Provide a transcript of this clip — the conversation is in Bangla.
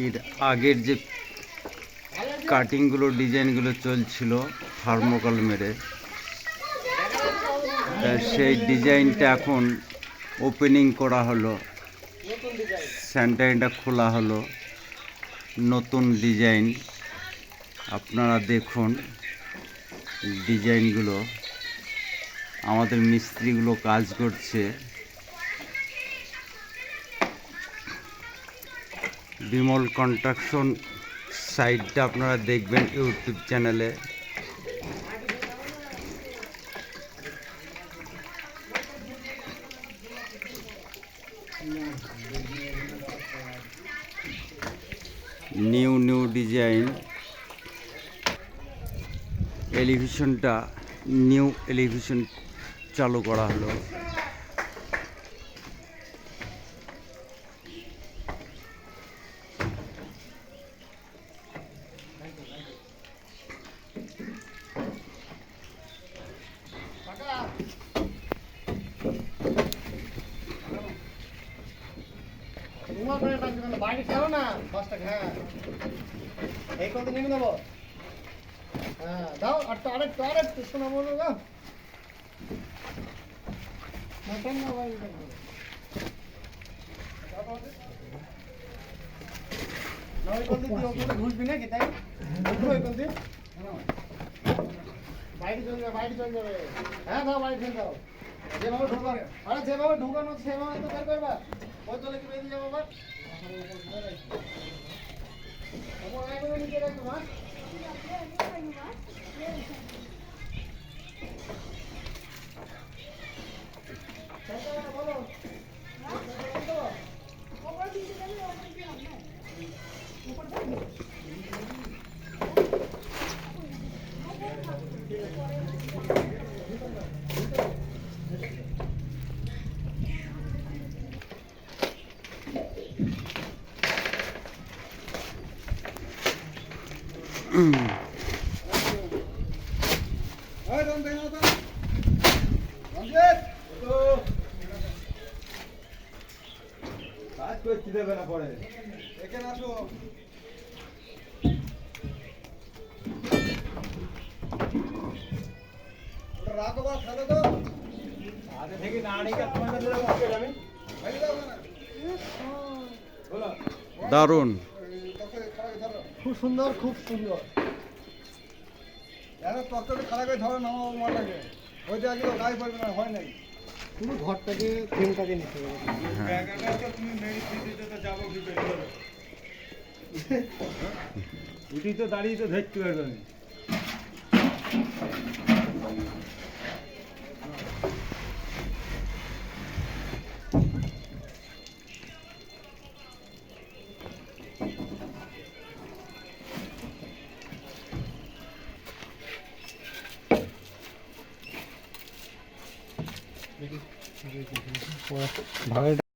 এর আগের যে কাটিংগুলো ডিজাইনগুলো চলছিল থার্মোকল মেরে, সেই ডিজাইনটা এখন ওপেনিং করা হলো, স্যান্টাইনটা খোলা হলো, নতুন ডিজাইন। আপনারা দেখুন ডিজাইনগুলো, আমাদের মিস্ত্রিগুলো কাজ করছে। বিমল কনস্ট্রাকশন সাইটটা আপনারা দেখবেন ইউটিউব চ্যানেলে। নিউ ডিজাইন এলিভেশনটা, নিউ এলিভেশন চালু করা হলো। বাইরে খেলো না 5 টাকা। হ্যাঁ, এই কত নেমে নেবো। হ্যাঁ দাও, আরেকটু শোনা বলো দাও। মটন না ভাই, ঘুষবি নাকি? তাই বাইরে চলে যাবে। হ্যাঁ দাও, বাইরে চলে যাও। যেভাবে ঢুকানো, আরে যেভাবে ঢুকানো সেভাবে তো বের করবা। ওই চলে কি বেরিয়ে যাবো আবার। নিচে রাখবো। হ্যাঁ বলো। দেবে না পরে, এখানে আসো। ওটা রাখো বা ফেলে দাও। আগে থেকে নাড়িটা তোমার কাছে রাখো আমি। ফেলে দাও না। বলো। দারুণ, খুব সুন্দর, খুব সুন্দর। এরা তত্ত্বটা খারাপ করে ধরো নামাবো মালটাকে। ওইটা আগে গায়ে পড়বে না, হয় নাই। পুরো ঘরটাকে ফ্রেমটাকে নিতে হবে। তুমি মেডিসিন তো যাবো কি করে? উঠি তো দাঁড়িয়ে তো ধরতে পারবে না। ভালো